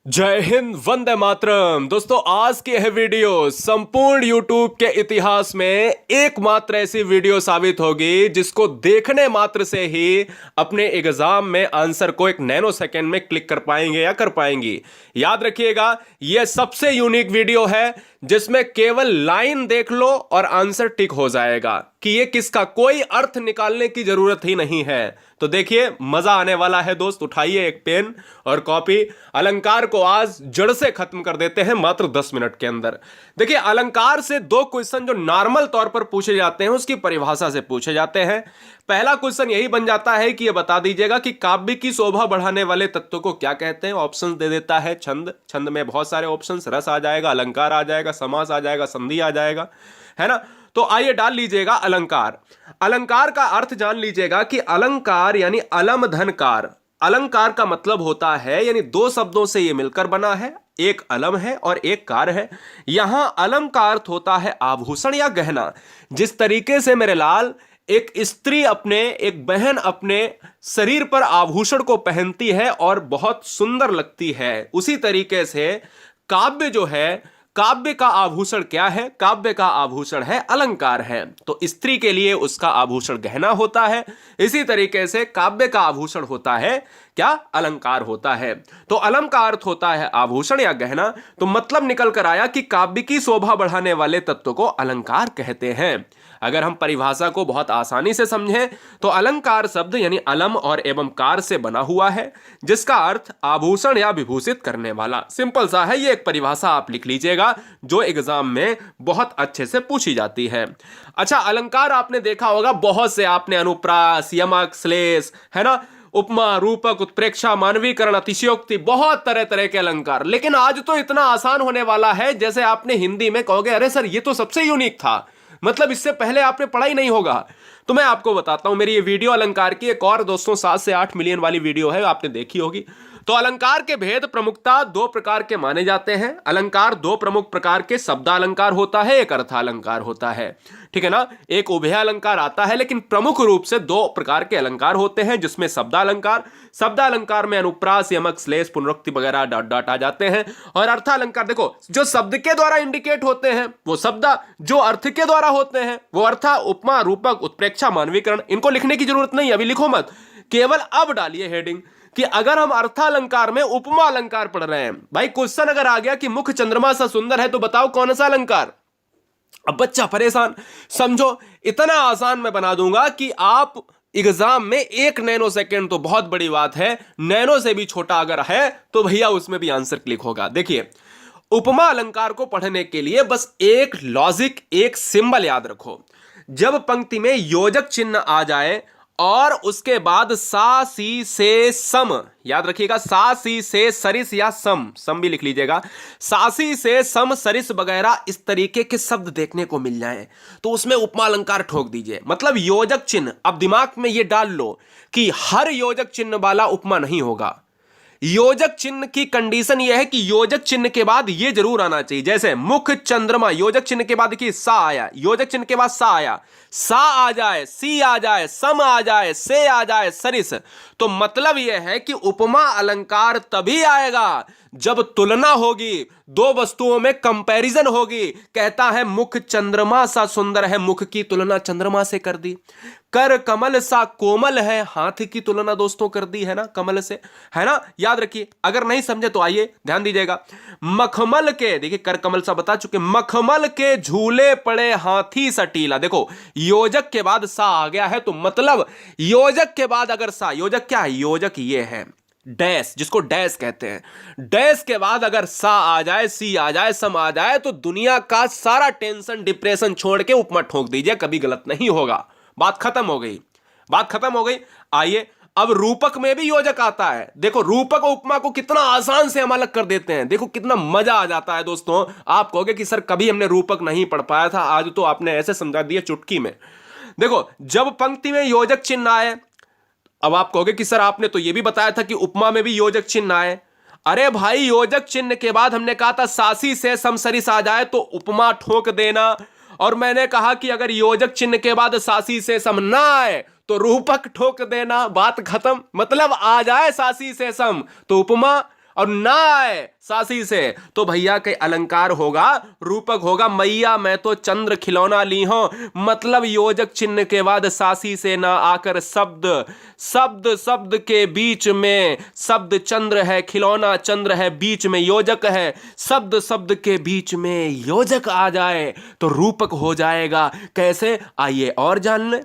जय हिंद, वंदे मातरम। दोस्तों, आज की यह वीडियो संपूर्ण यूट्यूब के इतिहास में एकमात्र ऐसी वीडियो साबित होगी जिसको देखने मात्र से ही अपने एग्जाम में आंसर को एक नैनो सेकंड में क्लिक कर पाएंगे या कर पाएंगी। याद रखिएगा, यह सबसे यूनिक वीडियो है जिसमें केवल लाइन देख लो और आंसर टिक हो जाएगा कि यह किसका, कोई अर्थ निकालने की जरूरत ही नहीं है। तो देखिए, मजा आने वाला है दोस्त। उठाइए एक पेन और कॉपी। अलंकार को आज जड़ से खत्म कर देते हैं मात्र 10 मिनट के अंदर। देखिए, अलंकार से दो क्वेश्चन जो नॉर्मल तौर पर पूछे जाते हैं उसकी परिभाषा से पूछे जाते हैं। पहला क्वेश्चन यही बन जाता है कि यह बता दीजिएगा कि काव्य की शोभा बढ़ाने वाले तत्व को क्या कहते हैं। ऑप्शंस दे देता है छंद। छंद में बहुत सारे ऑप्शंस, रस आ जाएगा, अलंकार आ जाएगा, समास आ जाएगा, संधि आ जाएगा, है ना। तो आइए डाल लीजिएगा अलंकार। अलंकार का अर्थ जान लीजिएगा कि अलंकार यानी अलम धनकार। अलंकार का मतलब होता है, यानी दो शब्दों से यह मिलकर बना है, एक अलम है और एक कार है। यहां अलम का अर्थ होता है आभूषण या गहना। जिस तरीके से मेरे लाल एक स्त्री एक बहन अपने शरीर पर आभूषण को पहनती है और बहुत सुंदर लगती है, उसी तरीके से काव्य जो है, काव्य का आभूषण क्या है? काव्य का आभूषण है अलंकार है। तो स्त्री के लिए उसका आभूषण गहना होता है, इसी तरीके से काव्य का आभूषण होता है क्या? अलंकार होता है। तो अलम का अर्थ होता है आभूषण या गहना। तो मतलब निकल कर आया कि काव्य की शोभा बढ़ाने वाले तत्व को अलंकार कहते हैं। अगर हम परिभाषा को बहुत आसानी से समझें तो अलंकार शब्द यानी अलम और एवं कार से बना हुआ है, जिसका अर्थ आभूषण या विभूषित करने वाला। सिंपल सा है, ये एक परिभाषा आप लिख लीजिएगा जो एग्जाम में बहुत अच्छे से पूछी जाती है। अच्छा, अलंकार आपने देखा होगा बहुत से, आपने अनुप्रास, यमक, श्लेष, है ना, उपमा, रूपक, उत्प्रेक्षा, मानवीकरण, अतिशयोक्ति, बहुत तरह तरह के अलंकार। लेकिन आज तो इतना आसान होने वाला है जैसे आपने हिंदी में कहोगे अरे सर ये तो सबसे यूनिक था, मतलब इससे पहले आपने पढ़ा ही नहीं होगा। तो मैं आपको बताता हूं, मेरी ये वीडियो अलंकार की एक और दोस्तों 7 से 8 मिलियन वाली वीडियो है, आपने देखी होगी। तो अलंकार के भेद प्रमुखता दो प्रकार के माने जाते हैं। अलंकार दो प्रमुख प्रकार के, शब्दालंकार होता है, एक अर्थालंकार होता है, ठीक है ना। एक उभय अलंकार आता है, लेकिन प्रमुख रूप से दो प्रकार के अलंकार होते हैं, जिसमें शब्दालंकार में अनुप्रास, यमक, श्लेष, पुनरुक्ति वगैरह डॉट डॉट आ जाते हैं। और अर्थालंकार देखो, जो शब्द के द्वारा इंडिकेट होते हैं वो शब्द, जो अर्थ के द्वारा होते हैं वो अर्था, उपमा, रूपक, उत्प्रेक्षा, मानवीकरण। इनको लिखने की जरूरत नहीं, अभी लिखो मत, केवल अब डालिए हेडिंग कि अगर हम अर्थालंकार में उपमा अलंकार पढ़ रहे हैं। भाई क्वेश्चन अगर आ गया कि मुख चंद्रमा सा सुंदर है तो बताओ कौन सा अलंकार। अब बच्चा परेशान, समझो इतना आसान मैं बना दूंगा कि आप एग्जाम में 1 नैनो सेकेंड, तो बहुत बड़ी बात है, नैनो से भी छोटा अगर है तो भैया उसमें भी आंसर क्लिक होगा। देखिए, उपमा अलंकार को पढ़ने के लिए बस एक लॉजिक, एक सिंबल याद रखो। जब पंक्ति में योजक चिन्ह आ जाए और उसके बाद सा सी से सम, याद रखिएगा, सा सी से सरिस या सम, सम भी लिख लीजिएगा, सासी से सम, सरिस वगैरह इस तरीके के शब्द देखने को मिल जाएं तो उसमें उपमा अलंकार ठोक दीजिए। मतलब योजक चिन्ह, अब दिमाग में यह डाल लो कि हर योजक चिन्ह वाला उपमा नहीं होगा। योजक चिन्ह की कंडीशन यह है कि योजक चिन्ह के बाद यह जरूर आना चाहिए। जैसे मुख चंद्रमा, योजक चिन्ह के बाद देखिए सा आया, योजक चिन्ह के बाद सा आया, सा आ जाए, सी आ जाए, सम आ जाए, से आ जाए, सरिस। तो मतलब यह है कि उपमा अलंकार तभी आएगा जब तुलना होगी, दो वस्तुओं में कंपैरिजन होगी। कहता है मुख चंद्रमा सा सुंदर है, मुख की तुलना चंद्रमा से कर दी। कर कमल सा कोमल है, हाथी की तुलना दोस्तों कर दी है ना कमल से, है ना। याद रखिए, अगर नहीं समझे तो आइए ध्यान दीजिएगा। मखमल के, देखिए कर कमल सा बता चुके, मखमल के झूले पड़े हाथी सटीला। देखो योजक के बाद सा आ गया है, तो मतलब योजक के बाद अगर सा, योजक क्या है? योजक ये है डैश, जिसको डैश कहते हैं। डैश के बाद अगर सा आ जाए, सी आ जाए, सम आ जाए, तो दुनिया का सारा टेंशन डिप्रेशन छोड़ के उपमा ठोक दीजिए, कभी गलत नहीं होगा। बात खत्म हो गई, बात खत्म हो गई। आइए अब रूपक में भी योजक आता है। देखो रूपक और उपमा को कितना आसान से हम अलग कर देते हैं, देखो कितना मजा आ जाता है दोस्तों। आप कहोगे कि सर कभी हमने रूपक नहीं पढ़ पाया था, आज तो आपने ऐसे समझा दिया चुटकी में। देखो जब पंक्ति में योजक चिन्ह आए, अब आप कहोगे कि सर आपने तो यह भी बताया था कि उपमा में भी योजक चिन्ह आए। अरे भाई, योजक चिन्ह के बाद हमने कहा था सासी से समसरिस आ जाए तो उपमा ठोक देना, और मैंने कहा कि अगर योजक चिन्ह के बाद सासी से सम ना आए तो रूपक ठोक देना। बात खत्म। मतलब आ जाए सासी से सम तो उपमा, और ना आए सासी से तो भैया के अलंकार होगा, रूपक होगा। मैया मैं तो चंद्र खिलौना ली हूं, मतलब योजक चिन्ह के बाद सासी से ना आकर शब्द, शब्द शब्द के बीच में शब्द चंद्र है, खिलौना चंद्र है, बीच में योजक है, शब्द शब्द के बीच में योजक आ जाए तो रूपक हो जाएगा। कैसे, आइए और जान ले।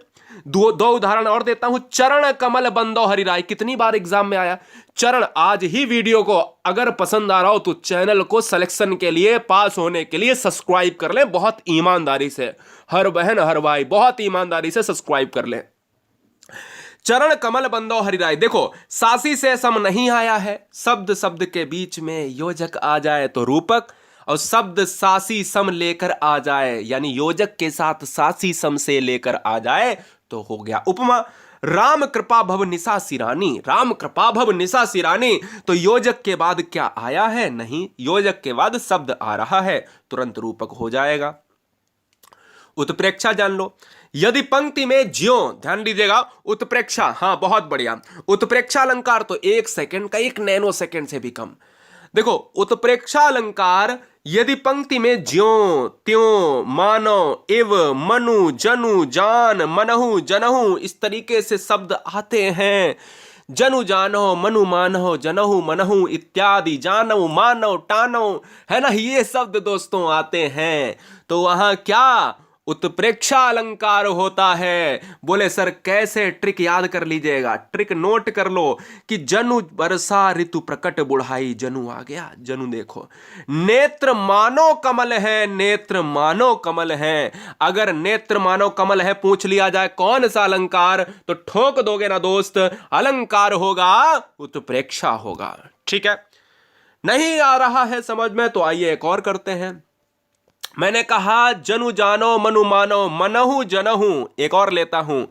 दो उदाहरण और देता हूं। चरण कमल बंदो हरिराय, कितनी बार एग्जाम में आया चरण। आज ही वीडियो को अगर पसंद आ रहा हो तो चैनल को सिलेक्शन के लिए, पास होने के लिए सब्सक्राइब कर लें, बहुत ईमानदारी से। हर बहन हर भाई बहुत ईमानदारी से सब्सक्राइब कर लें। चरण कमल बंदो हरिराय, देखो सासी से सम नहीं आया है, शब्द शब्द के बीच में योजक आ जाए तो रूपक, और शब्द सासी सम लेकर आ जाए यानी योजक के साथ सासी सम से लेकर आ जाए तो हो गया उपमा। राम कृपा भव निशा सिरानी, राम कृपा भव निशा सिरानी, तो योजक के बाद क्या आया है, नहीं, योजक के बाद शब्द आ रहा है, तुरंत रूपक हो जाएगा। उत्प्रेक्षा जान लो। यदि पंक्ति में ज्यों, ध्यान दीजिएगा, उत्प्रेक्षा, हां बहुत बढ़िया। उत्प्रेक्षा अलंकार तो 1 सेकंड का, 1 नैनो सेकंड से भी कम। देखो उत्प्रेक्षा अलंकार यदि पंक्ति में ज्यों त्यों मानो इव मनु जनु जान मनहु जनहु इस तरीके से शब्द आते हैं, जनु जानो मनु मानो जनहु मनहु इत्यादि, जानो मानो टानो, है ना, ये शब्द दोस्तों आते हैं तो वहां क्या उत्प्रेक्षा अलंकार होता है। बोले सर कैसे, ट्रिक याद कर लीजिएगा, ट्रिक नोट कर लो कि जनु वर्षा ऋतु प्रकट बुढ़ाई, जनु आ गया, जनु देखो, नेत्र मानो कमल है, नेत्र मानो कमल है। अगर नेत्र मानो कमल है पूछ लिया जाए कौन सा अलंकार, तो ठोक दोगे ना दोस्त, अलंकार होगा उत्प्रेक्षा होगा। ठीक है, नहीं आ रहा है समझ में तो आइए एक और करते हैं। मैंने कहा जनु जानो मनु मानो मनहु जनहु, एक और लेता हूं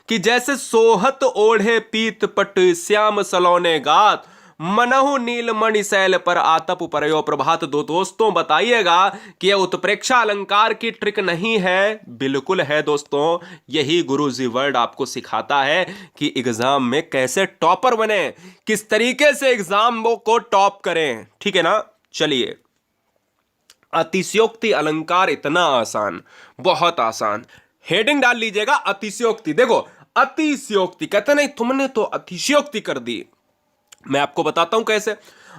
कि जैसे सोहत ओढ़े पीत पट श्याम सलोने गात, मनहु नीलमणि शैल पर आतप परयो प्रभात। दो दोस्तों बताइएगा कि यह उत्प्रेक्षा अलंकार की ट्रिक नहीं है, बिल्कुल है दोस्तों। यही गुरुजी वर्ड आपको सिखाता है कि एग्जाम में कैसे टॉपर बने, किस तरीके से एग्जाम को टॉप करें। ठीक है ना, चलिए। अतिशयोक्ति अलंकार इतना आसान, बहुत आसान, हेडिंग डाल लीजिएगा अतिशयोक्ति। देखो अतिशयोक्ति कहते नहीं तुमने तो अतिशयोक्ति कर दी, मैं आपको बताता हूं कैसे।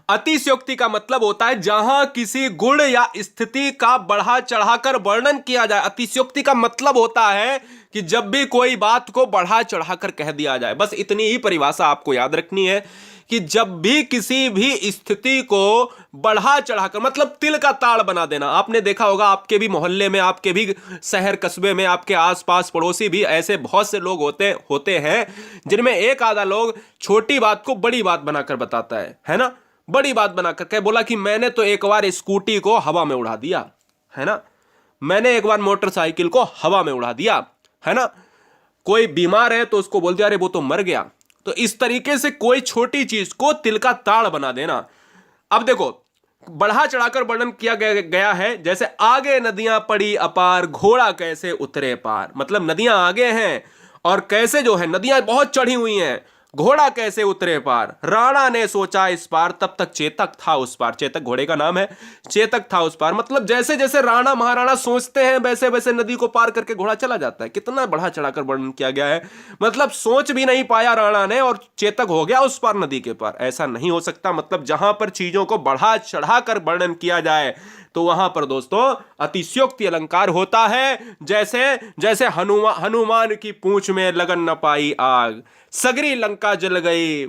अतिशयोक्ति का मतलब होता है जहां किसी गुण या स्थिति का बढ़ा चढ़ाकर वर्णन किया जाए। अतिशयोक्ति का मतलब होता है कि जब भी कोई बात को बढ़ा चढ़ाकर कह दिया जाए, बस इतनी ही परिभाषा आपको याद रखनी है कि जब भी किसी भी स्थिति को बढ़ा चढ़ाकर, मतलब तिल का ताड़ बना देना। आपने देखा होगा आपके भी मोहल्ले में, आपके भी शहर कस्बे में, आपके आसपास पड़ोसी भी ऐसे बहुत से लोग होते हैं जिनमें एक आधा लोग छोटी बात को बड़ी बात बनाकर बताता है ना, बड़ी बात बनाकर कह बोला कि मैंने तो एक बार स्कूटी को हवा में उड़ा दिया, है ना, मैंने एक बार मोटरसाइकिल को हवा में उड़ा दिया, है ना, कोई बीमार है तो उसको बोल दिया अरे वो तो मर गया। तो इस तरीके से कोई छोटी चीज को तिल का ताड़ बना देना। अब देखो बढ़ा चढ़ाकर वर्णन किया गया है, जैसे आगे नदियां पड़ी अपार घोड़ा कैसे उतरे पार, मतलब नदियां आगे हैं और कैसे जो है नदियां बहुत चढ़ी हुई हैं, घोड़ा कैसे उतरे पार। राणा ने सोचा इस पार तब तक चेतक था उस पार, चेतक घोड़े का नाम है, चेतक था उस पार, मतलब जैसे जैसे राणा महाराणा सोचते हैं वैसे वैसे नदी को पार करके घोड़ा चला जाता है। कितना बढ़ा चढ़ाकर वर्णन किया गया है, मतलब सोच भी नहीं पाया राणा ने और चेतक हो गया उस पार नदी के पार। ऐसा नहीं हो सकता, मतलब जहां पर चीजों को बढ़ा चढ़ाकर वर्णन किया जाए तो वहां पर दोस्तों अतिशयोक्ति अलंकार होता है। जैसे जैसे हनुमान की पूंछ में लगन न पाई आग, सगरी लंका जल गई,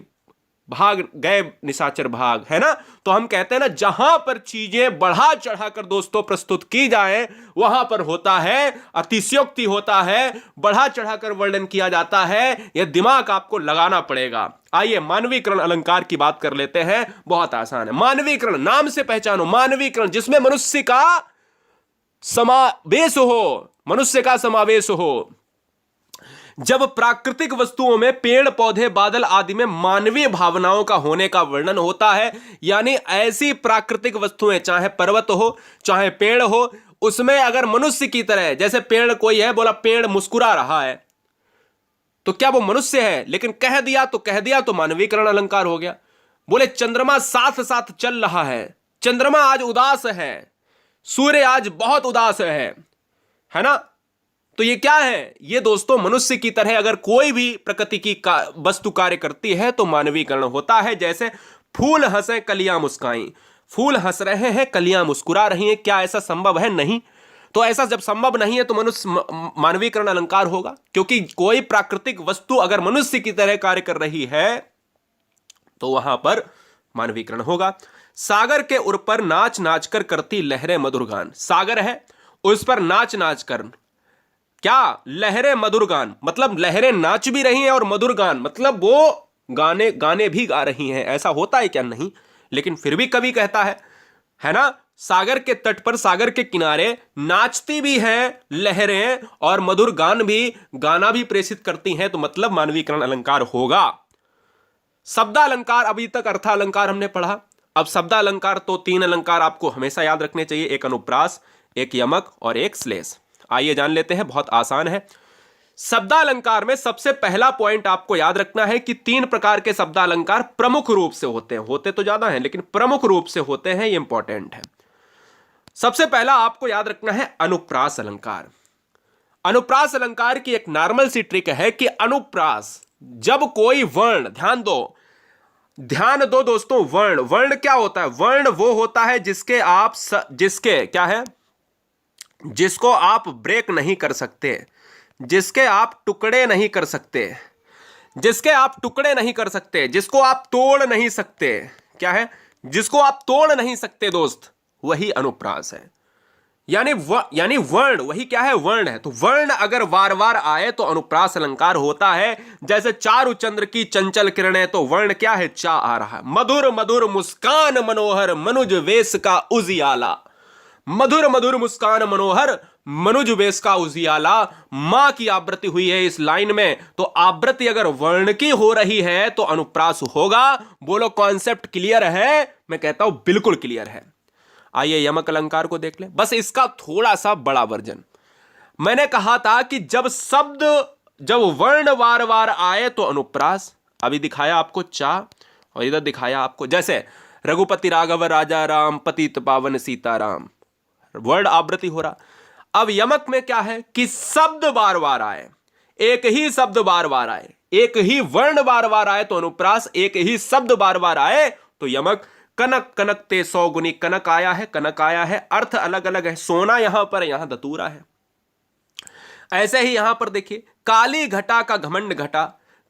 भाग गए निशाचर भाग, है ना। तो हम कहते हैं ना जहां पर चीजें बढ़ा चढ़ाकर दोस्तों प्रस्तुत की जाए वहां पर होता है अतिशयोक्ति, होता है बढ़ा चढ़ाकर वर्णन किया जाता है। यह दिमाग आपको लगाना पड़ेगा। आइए मानवीकरण अलंकार की बात कर लेते हैं, बहुत आसान है। मानवीकरण नाम से पहचानो, मानवीकरण जिसमें मनुष्य का समावेश हो, मनुष्य का समावेश हो। जब प्राकृतिक वस्तुओं में पेड़ पौधे बादल आदि में मानवीय भावनाओं का होने का वर्णन होता है, यानी ऐसी प्राकृतिक वस्तुएं चाहे पर्वत हो चाहे पेड़ हो, उसमें अगर मनुष्य की तरह, जैसे पेड़ कोई है बोला पेड़ मुस्कुरा रहा है तो क्या वो मनुष्य है, लेकिन कह दिया तो मानवीकरण अलंकार हो गया। बोले चंद्रमा साथ साथ चल रहा है, चंद्रमा आज उदास है, सूर्य आज बहुत उदास है ना। तो ये क्या है? ये दोस्तों मनुष्य की तरह अगर कोई भी प्रकृति की वस्तु कार्य करती है तो मानवीकरण होता है। जैसे फूल हंसे कलियां मुस्काई, फूल हंस रहे हैं कलियां मुस्कुरा रही हैं, क्या ऐसा संभव है? नहीं। तो ऐसा जब संभव नहीं है तो मनुष्य मानवीकरण अलंकार होगा, क्योंकि कोई प्राकृतिक वस्तु अगर मनुष्य की तरह कार्य कर रही है तो वहां पर मानवीकरण होगा। सागर के उर पर नाच नाच कर करती लहरें मधुर गान, सागर है उस पर नाच नाच कर, क्या लहरें मधुर गान, मतलब लहरें नाच भी रही हैं और मधुर गान मतलब वो गाने गाने भी गा रही हैं। ऐसा होता है क्या? नहीं, लेकिन फिर भी कवि कहता है ना, सागर के तट पर सागर के किनारे नाचती भी हैं लहरें और मधुर गान भी, गाना भी प्रेषित करती हैं, तो मतलब मानवीकरण अलंकार होगा। शब्दालंकार, अभी तक अर्थालंकार हमने पढ़ा, अब शब्दालंकार तो 3 अलंकार आपको हमेशा याद रखने चाहिए, एक अनुप्रास, एक यमक और एक श्लेष। आइए जान लेते हैं, बहुत आसान है। शब्दालंकार में सबसे पहला पॉइंट आपको याद रखना है कि 3 प्रकार के शब्दालंकार प्रमुख रूप से होते हैं, होते तो ज्यादा हैं लेकिन प्रमुख रूप से होते हैं, ये इंपॉर्टेंट है। सबसे पहला आपको याद रखना है अनुप्रास अलंकार। अनुप्रास अलंकार की एक नॉर्मल सी ट्रिक है कि अनुप्रास, जब कोई वर्ण, ध्यान दो दोस्तों, वर्ण क्या होता है? वर्ण वो होता है जिसके क्या है, जिसको आप ब्रेक नहीं कर सकते, जिसके आप टुकड़े नहीं कर सकते, जिसके आप टुकड़े नहीं कर सकते, जिसको आप तोड़ नहीं सकते, क्या है? जिसको आप तोड़ नहीं सकते दोस्त, वही अनुप्रास है। यानी वर्ण, वही क्या है? वर्ण है। तो वर्ण अगर बार बार आए तो अनुप्रास अलंकार होता है। जैसे चारु चंद्र की चंचल किरणें, तो वर्ण क्या है? चा आ रहा है। मधुर मधुर मुस्कान मनोहर मनुज वेश का उजियाला, मधुर मधुर मुस्कान मनोहर मनुज वेश का उजियाला, मां की आवृत्ति हुई है इस लाइन में, तो आवृत्ति अगर वर्ण की हो रही है तो अनुप्रास होगा। बोलो कॉन्सेप्ट क्लियर है? मैं कहता हूं बिल्कुल क्लियर है। आइए यमक अलंकार को देख ले, बस इसका थोड़ा सा बड़ा वर्जन। मैंने कहा था कि जब वर्ण बार बार आए तो अनुप्रास, अभी दिखाया आपको चा और इधर दिखाया आपको, जैसे रघुपति राघव राजा राम पतित पावन सीताराम, वर्ड आवृत्ति हो रहा। अब यमक में क्या है कि शब्द बार बार आए, एक ही शब्द बार बार आए, एक ही वर्ण बार बार आए तो अनुप्रास, एक ही शब्द बार बार आए तो यमक। कनक कनक ते 100 गुनी, कनक आया है, कनक आया है, अर्थ अलग अलग है, सोना यहां पर, यहां धतूरा है। ऐसे ही यहां पर देखिए, काली घटा का घमंड घटा,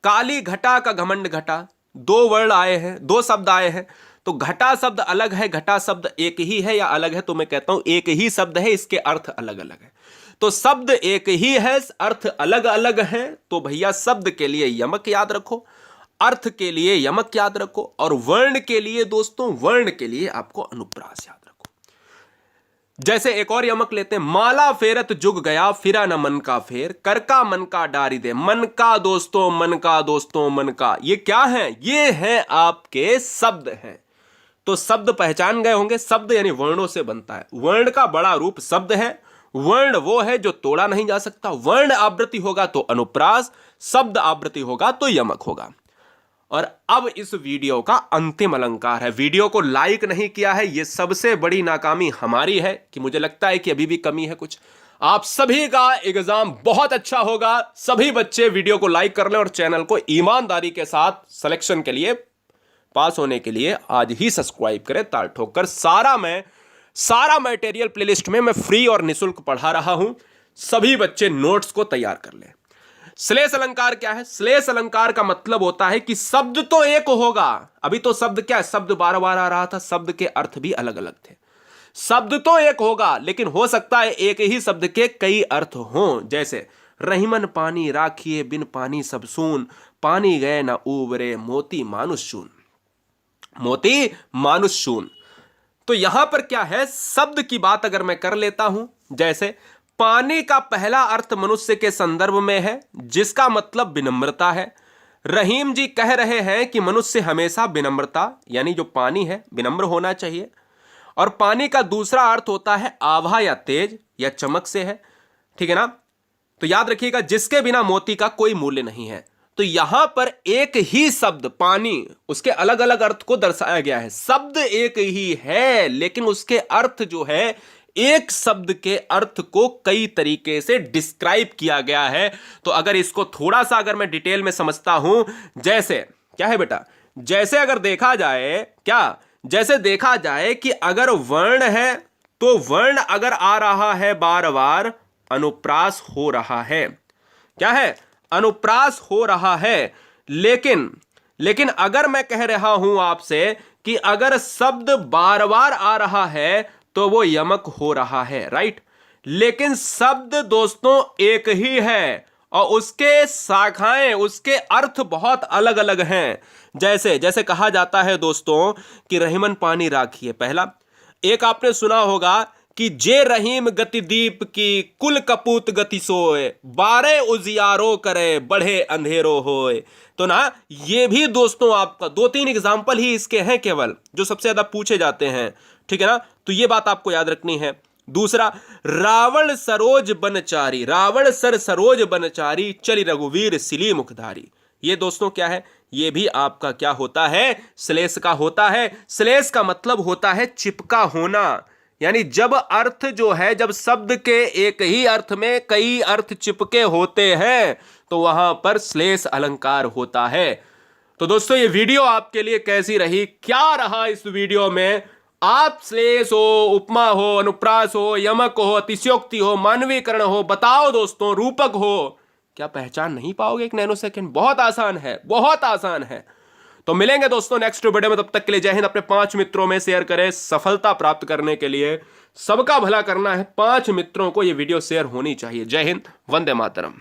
काली घटा का घमंड घटा, 2 वर्ण आए हैं, 2 शब्द आए हैं, तो घटा शब्द अलग है, घटा शब्द एक ही है या अलग है? तो मैं कहता हूं एक ही शब्द है, इसके अर्थ अलग अलग है। तो शब्द एक ही है, अर्थ अलग अलग है, तो भैया शब्द के लिए यमक याद रखो, अर्थ के लिए यमक याद रखो, और वर्ण के लिए दोस्तों, वर्ण के लिए आपको अनुप्रास याद रखो। जैसे एक और यमक लेते हैं, माला फेरत जुग गया फिरा न मन का फेर, कर का मन का डारी दे, मन का दोस्तों, मन का दोस्तों, मन का, ये क्या है? ये है आपके शब्द हैं। तो शब्द पहचान गए होंगे, शब्द यानी वर्णों से बनता है, वर्ण का बड़ा रूप शब्द है। वर्ण वो है जो तोड़ा नहीं जा सकता, वर्ण आवृत्ति होगा तो अनुप्रास, शब्द आवृत्ति होगा तो यमक होगा। और अब इस वीडियो का अंतिम अलंकार है। वीडियो को लाइक नहीं किया है, यह सबसे बड़ी नाकामी हमारी है, कि मुझे लगता है कि अभी भी कमी है कुछ। आप सभी का एग्जाम बहुत अच्छा होगा, सभी बच्चे वीडियो को लाइक कर लें और चैनल को ईमानदारी के साथ सिलेक्शन के लिए, पास होने के लिए आज ही सब्सक्राइब करें ताल ठोक कर। सारा मटेरियल प्लेलिस्ट में मैं फ्री और निःशुल्क पढ़ा रहा हूं, सभी बच्चे नोट्स को तैयार कर लें। श्लेष अलंकार क्या है? श्लेष अलंकार का मतलब होता है कि शब्द तो एक होगा, अभी तो शब्द क्या है, शब्द बार बार आ रहा था, शब्द के अर्थ भी अलग अलग थे। शब्द तो एक होगा लेकिन हो सकता है एक ही शब्द के कई अर्थ हों, जैसे रहीमन पानी राखिए बिन पानी सब सून, पानी गए ना उबरे मोती मानुष शून, मोती मानुष शून। तो यहां पर क्या है, शब्द की बात अगर मैं कर लेता हूं, जैसे पानी का पहला अर्थ मनुष्य के संदर्भ में है, जिसका मतलब विनम्रता है। रहीम जी कह रहे हैं कि मनुष्य हमेशा विनम्रता, यानी जो पानी है विनम्र होना चाहिए। और पानी का दूसरा अर्थ होता है आभा या तेज या चमक से है, ठीक है ना। तो याद रखिएगा, जिसके बिना मोती का कोई मूल्य नहीं है। तो यहां पर एक ही शब्द पानी, उसके अलग अलग अर्थ को दर्शाया गया है। शब्द एक ही है लेकिन उसके अर्थ जो है, एक शब्द के अर्थ को कई तरीके से डिस्क्राइब किया गया है। तो अगर इसको थोड़ा सा अगर मैं डिटेल में समझता हूं, जैसे क्या है बेटा, जैसे अगर देखा जाए, क्या, जैसे देखा जाए कि अगर वर्ण है तो वर्ण अगर आ रहा है बार बार, अनुप्रास हो रहा है। क्या है? अनुप्रास हो रहा है। लेकिन अगर मैं कह रहा हूं आपसे कि अगर शब्द बार बार आ रहा है तो वो यमक हो रहा है, राइट। लेकिन शब्द दोस्तों एक ही है और उसके शाखाएं, उसके अर्थ बहुत अलग अलग हैं। जैसे कहा जाता है दोस्तों कि रहीमन पानी राखिए, पहला। एक आपने सुना होगा कि जे रहीम गति दीप की, कुल कपूत गति सोए, 12 उजियारो करे, बढ़े अंधेरो होए। तो ना, ये भी दोस्तों आपका 2-3 एग्जाम्पल ही इसके हैं केवल, जो सबसे ज्यादा पूछे जाते हैं, ठीक है ना। तो ये बात आपको याद रखनी है। दूसरा, रावण सरोज बनचारी, रावण सर सरोज बनचारी, चली रघुवीर सिली मुखधारी। ये दोस्तों क्या है, ये भी आपका क्या होता है, श्लेष का होता है। श्लेष का मतलब होता है चिपका होना, यानी जब अर्थ जो है, जब शब्द के एक ही अर्थ में कई अर्थ चिपके होते हैं तो वहां पर श्लेष अलंकार होता है। तो दोस्तों ये वीडियो आपके लिए कैसी रही, क्या रहा इस वीडियो में? आप श्लेष हो, उपमा हो, अनुप्रास हो, यमक हो, अतिशयोक्ति हो, मानवीकरण हो, बताओ दोस्तों, रूपक हो, क्या पहचान नहीं पाओगे एक नैनो सेकंड? बहुत आसान है, बहुत आसान है। तो मिलेंगे दोस्तों नेक्स्ट वीडियो में, तब तक के लिए जय हिंद। अपने 5 मित्रों में शेयर करें। सफलता प्राप्त करने के लिए सबका भला करना है, 5 मित्रों को यह वीडियो शेयर होनी चाहिए। जय हिंद, वंदे मातरम।